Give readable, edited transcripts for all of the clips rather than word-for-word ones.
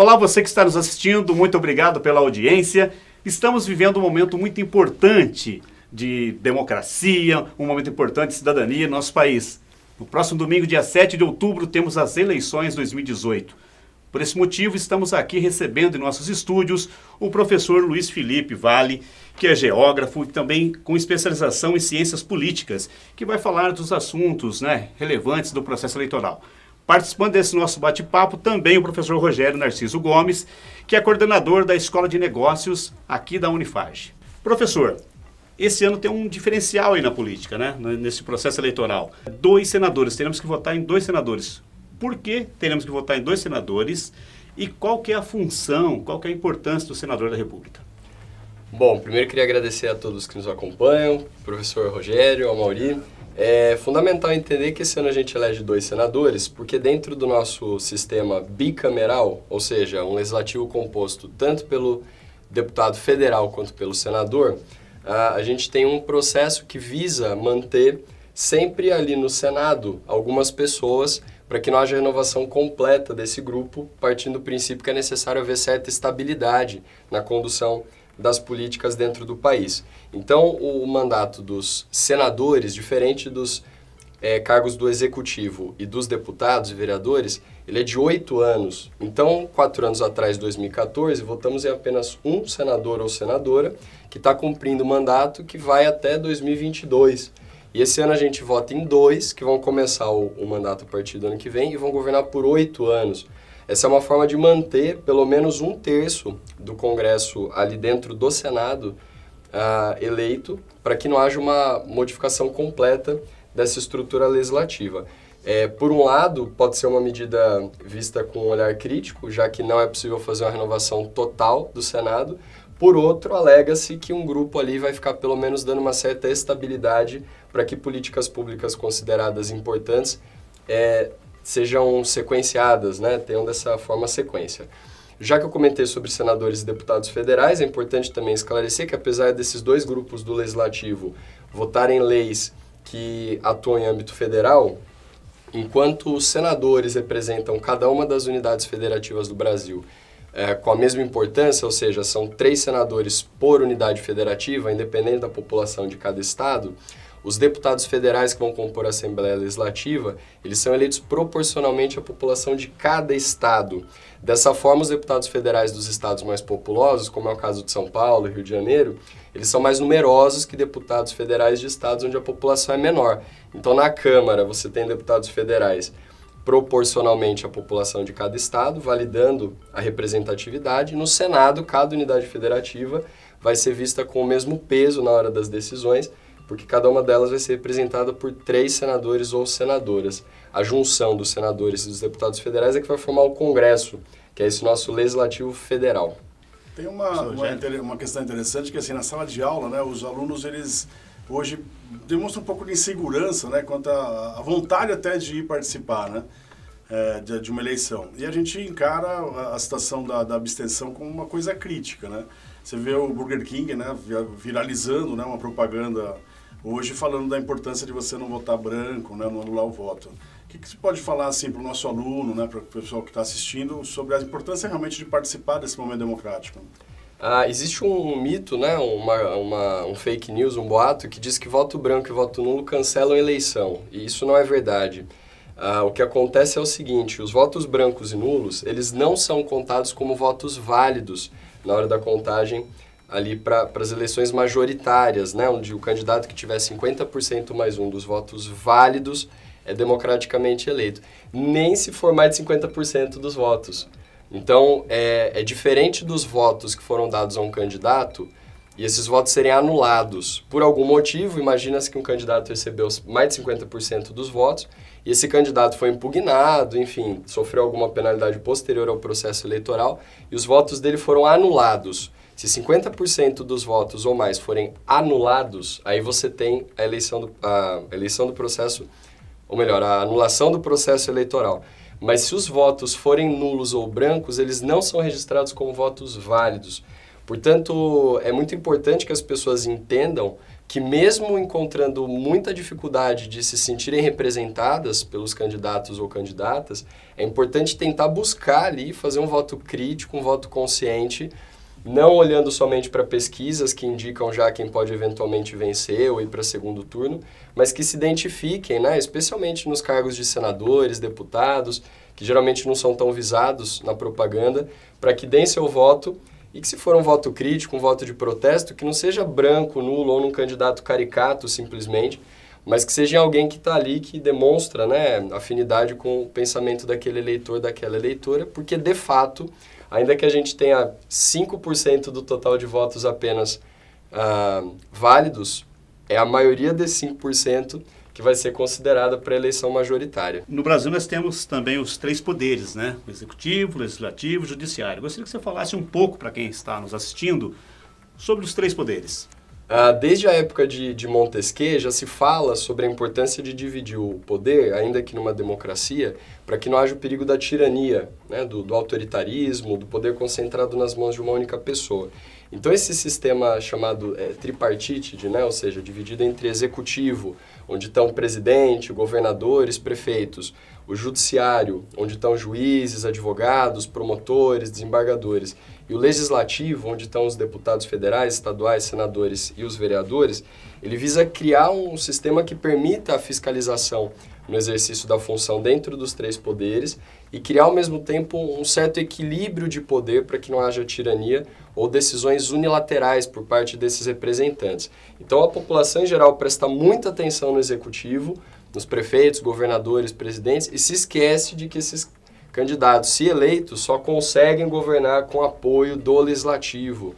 Olá, você que está nos assistindo, muito obrigado pela audiência. Estamos vivendo um momento muito importante de democracia, um momento importante de cidadania no nosso país. No próximo domingo, dia 7 de outubro, temos as eleições 2018. Por esse motivo, estamos aqui recebendo em nossos estúdios o professor Luiz Felipe Vale, que é geógrafo e também com especialização em ciências políticas, que vai falar dos assuntos relevantes do processo eleitoral. Participando desse nosso bate-papo também o professor Rogério Narciso Gomes, que é coordenador da Escola de Negócios aqui da Unifage. Professor, esse ano tem um diferencial aí na política, nesse processo eleitoral. 2 senadores, teremos que votar em 2 senadores. Por que teremos que votar em 2 senadores e qual que é a função, qual que é a importância do senador da República? Bom, primeiro queria agradecer a todos que nos acompanham, professor Rogério, ao Mauri. É fundamental entender que esse ano a gente elege 2 senadores, porque dentro do nosso sistema bicameral, ou seja, um legislativo composto tanto pelo deputado federal quanto pelo senador, a gente tem um processo que visa manter sempre ali no Senado algumas pessoas para que não haja renovação completa desse grupo, partindo do princípio que é necessário haver certa estabilidade na condução das políticas dentro do país. Então, o mandato dos senadores, diferente dos cargos do executivo e dos deputados e vereadores, ele é de 8 anos. Então, 4 anos atrás, 2014, votamos em apenas um senador ou senadora que está cumprindo o mandato que vai até 2022. E esse ano a gente vota em 2 que vão começar o mandato a partir do ano que vem e vão governar por 8 anos. Essa é uma forma de manter pelo menos 1/3 do Congresso ali dentro do Senado eleito, para que não haja uma modificação completa dessa estrutura legislativa. Por um lado, pode ser uma medida vista com um olhar crítico, já que não é possível fazer uma renovação total do Senado. Por outro, alega-se que um grupo ali vai ficar pelo menos dando uma certa estabilidade para que políticas públicas consideradas importantes sejam sequenciadas, tenham dessa forma sequência. Já que eu comentei sobre senadores e deputados federais, é importante também esclarecer que apesar desses 2 grupos do Legislativo votarem leis que atuam em âmbito federal, enquanto os senadores representam cada uma das unidades federativas do Brasil com a mesma importância, ou seja, são 3 senadores por unidade federativa, independente da população de cada estado, os deputados federais que vão compor a Assembleia Legislativa, eles são eleitos proporcionalmente à população de cada estado. Dessa forma, os deputados federais dos estados mais populosos, como é o caso de São Paulo e Rio de Janeiro, eles são mais numerosos que deputados federais de estados onde a população é menor. Então, na Câmara, você tem deputados federais proporcionalmente à população de cada estado, validando a representatividade. No Senado, cada unidade federativa vai ser vista com o mesmo peso na hora das decisões, porque cada uma delas vai ser representada por 3 senadores ou senadoras. A junção dos senadores e dos deputados federais é que vai formar o Congresso, que é esse nosso Legislativo Federal. Tem uma questão interessante que, assim, na sala de aula, os alunos, eles hoje demonstram um pouco de insegurança, quanto à vontade até de ir participar, de uma eleição. E a gente encara a situação da abstenção como uma coisa crítica, Você vê o Burger King, viralizando, uma propaganda hoje falando da importância de você não votar branco, não anular o voto. O que você pode falar assim, para o nosso aluno, para o pessoal que está assistindo, sobre a importância realmente de participar desse momento democrático? Existe um mito, um fake news, um boato, que diz que voto branco e voto nulo cancelam a eleição. E isso não é verdade. O que acontece é o seguinte, os votos brancos e nulos, eles não são contados como votos válidos na hora da contagem ali para as eleições majoritárias, onde o candidato que tiver 50% mais 1 dos votos válidos é democraticamente eleito. Nem se for mais de 50% dos votos. Então, é diferente dos votos que foram dados a um candidato e esses votos serem anulados. Por algum motivo, imagina-se que um candidato recebeu mais de 50% dos votos e esse candidato foi impugnado, enfim, sofreu alguma penalidade posterior ao processo eleitoral e os votos dele foram anulados. Se 50% dos votos ou mais forem anulados, aí você tem a eleição do processo, ou melhor, a anulação do processo eleitoral. Mas se os votos forem nulos ou brancos, eles não são registrados como votos válidos. Portanto, é muito importante que as pessoas entendam que mesmo encontrando muita dificuldade de se sentirem representadas pelos candidatos ou candidatas, é importante tentar buscar ali, fazer um voto crítico, um voto consciente, não olhando somente para pesquisas que indicam já quem pode eventualmente vencer ou ir para segundo turno, mas que se identifiquem, né, especialmente nos cargos de senadores, deputados, que geralmente não são tão visados na propaganda, para que deem seu voto e que se for um voto crítico, um voto de protesto, que não seja branco, nulo ou num candidato caricato simplesmente, mas que seja alguém que está ali, que demonstra, né, afinidade com o pensamento daquele eleitor, daquela eleitora, porque de fato, ainda que a gente tenha 5% do total de votos apenas válidos, é a maioria desses 5% que vai ser considerada para a eleição majoritária. No Brasil nós temos também os 3 poderes, né? O executivo, o legislativo e o judiciário. Gostaria que você falasse um pouco para quem está nos assistindo sobre os 3 poderes. Desde a época de Montesquieu já se fala sobre a importância de dividir o poder, ainda que numa democracia, para que não haja o perigo da tirania, né, do autoritarismo, do poder concentrado nas mãos de uma única pessoa. Então esse sistema chamado tripartite, né, ou seja, dividido entre executivo, onde estão o presidente, governadores, prefeitos, o judiciário, onde estão juízes, advogados, promotores, desembargadores, e o legislativo, onde estão os deputados federais, estaduais, senadores e os vereadores, ele visa criar um sistema que permita a fiscalização no exercício da função dentro dos 3 poderes e criar ao mesmo tempo um certo equilíbrio de poder para que não haja tirania ou decisões unilaterais por parte desses representantes. Então a população em geral presta muita atenção no executivo, nos prefeitos, governadores, presidentes e se esquece de que esses candidatos, se eleitos, só conseguem governar com apoio do legislativo.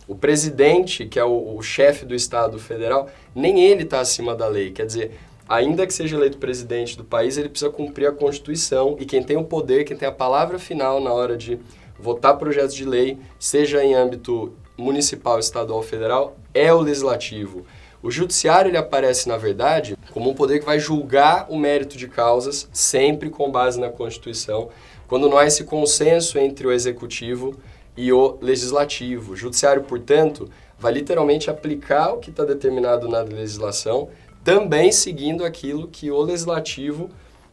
O presidente, que é o chefe do Estado federal, nem ele está acima da lei. Quer dizer, ainda que seja eleito presidente do país, ele precisa cumprir a Constituição e quem tem o poder, quem tem a palavra final na hora de votar projetos de lei, seja em âmbito municipal, estadual ou federal, é o legislativo. O judiciário ele aparece, na verdade, como um poder que vai julgar o mérito de causas, sempre com base na Constituição, quando não há esse consenso entre o executivo e o legislativo. O judiciário, portanto, vai literalmente aplicar o que está determinado na legislação, também seguindo aquilo que o legislativo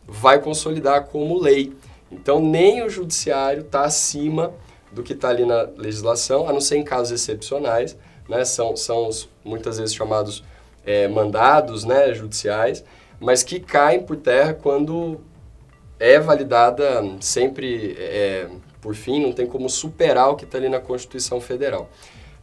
vai consolidar como lei. Então, nem o judiciário está acima do que está ali na legislação, a não ser em casos excepcionais, né? São muitas vezes chamados mandados, né, judiciais, mas que caem por terra quando é validada sempre por fim, não tem como superar o que está ali na Constituição Federal.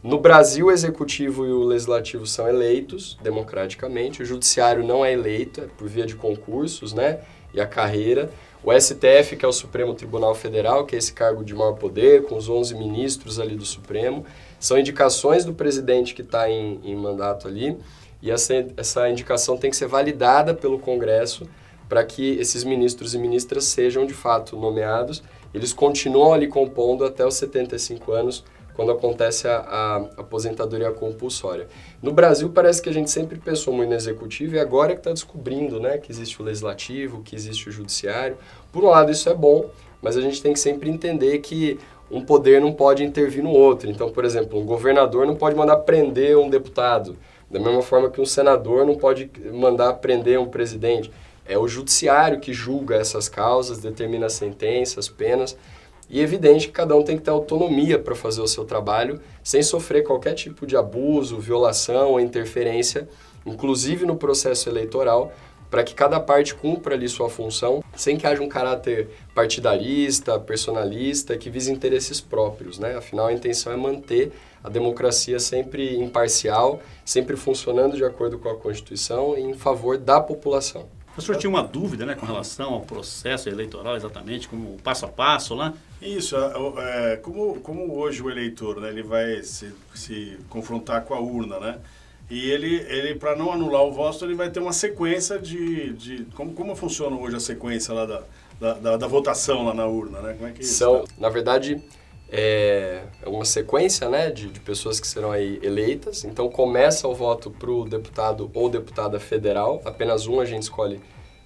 No Brasil, o Executivo e o Legislativo são eleitos democraticamente, o Judiciário não é eleito, é por via de concursos, né, e a carreira. O STF, que é o Supremo Tribunal Federal, que é esse cargo de maior poder, com os 11 ministros ali do Supremo, são indicações do presidente que está em mandato ali, e essa indicação tem que ser validada pelo Congresso para que esses ministros e ministras sejam de fato nomeados. Eles continuam ali compondo até os 75 anos, quando acontece a aposentadoria compulsória. No Brasil, parece que a gente sempre pensou muito no executivo e agora é que está descobrindo, né, que existe o legislativo, que existe o judiciário. Por um lado, isso é bom, mas a gente tem que sempre entender que um poder não pode intervir no outro. Então, por exemplo, um governador não pode mandar prender um deputado, da mesma forma que um senador não pode mandar prender um presidente. É o judiciário que julga essas causas, determina as sentenças, penas. E é evidente que cada um tem que ter autonomia para fazer o seu trabalho, sem sofrer qualquer tipo de abuso, violação ou interferência, inclusive no processo eleitoral, para que cada parte cumpra ali sua função, sem que haja um caráter partidarista, personalista, que vise interesses próprios, né? Afinal, a intenção é manter a democracia sempre imparcial, sempre funcionando de acordo com a Constituição e em favor da população. O senhor tinha uma dúvida, né, com relação ao processo eleitoral, exatamente, como o passo a passo lá? Isso, como hoje o eleitor, né, ele vai se confrontar com a urna, né? E ele para não anular o voto, ele vai ter uma sequência de como funciona hoje a sequência lá da votação lá na urna, né? Como é que são, na verdade, é uma sequência, né, de pessoas que serão aí eleitas. Então começa o voto para o deputado ou deputada federal, apenas um a gente escolhe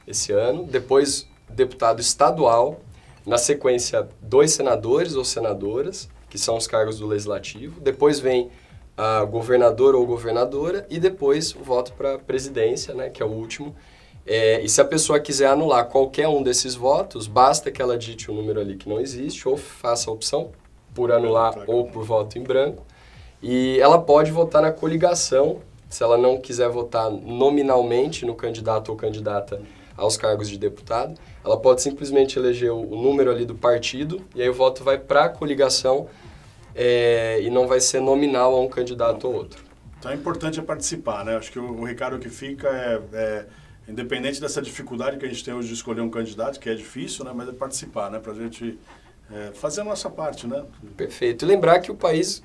esse ano. Depois deputado estadual, na sequência 2 senadores ou senadoras, que são os cargos do legislativo. Depois vem a governador ou governadora e depois o voto para a presidência, né, que é o último. E se a pessoa quiser anular qualquer um desses votos, basta que ela digite um número ali que não existe ou faça a opção por anular ou por voto em branco. E ela pode votar na coligação, se ela não quiser votar nominalmente no candidato ou candidata aos cargos de deputado, ela pode simplesmente eleger o número ali do partido e aí o voto vai para a coligação e não vai ser nominal a um candidato ou outro. Então é importante participar, né? Acho que o recado que fica independente dessa dificuldade que a gente tem hoje de escolher um candidato, que é difícil, né? Mas é participar, né? Para a gente fazer a nossa parte, né? Perfeito. E lembrar que o país,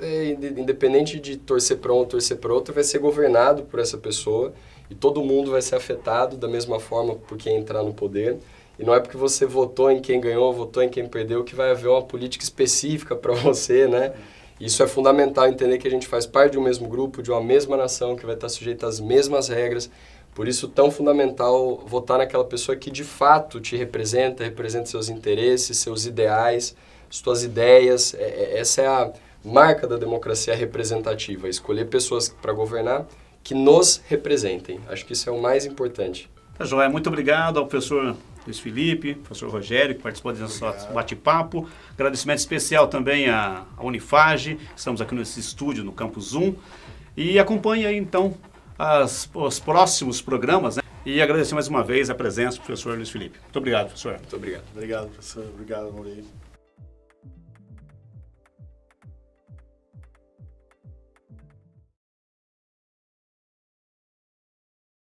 independente de torcer para um ou torcer para outro, vai ser governado por essa pessoa e todo mundo vai ser afetado da mesma forma por quem entrar no poder. E não é porque você votou em quem ganhou, votou em quem perdeu, que vai haver uma política específica para você, né? Isso é fundamental, entender que a gente faz parte de um mesmo grupo, de uma mesma nação, que vai estar sujeita às mesmas regras. Por isso, tão fundamental votar naquela pessoa que de fato te representa seus interesses, seus ideais, suas ideias. Essa é a marca da democracia representativa, escolher pessoas para governar que nos representem. Acho que isso é o mais importante. Tá joia, muito obrigado ao professor Luiz Felipe, professor Rogério, que participou desse nosso bate-papo. Agradecimento especial também à Unifage, estamos aqui nesse estúdio no Campus 1. E acompanhe aí então os próximos programas, né? E agradecer mais uma vez a presença do professor Luiz Felipe. Muito obrigado, professor. Muito obrigado. Obrigado, professor. Obrigado, Maurício.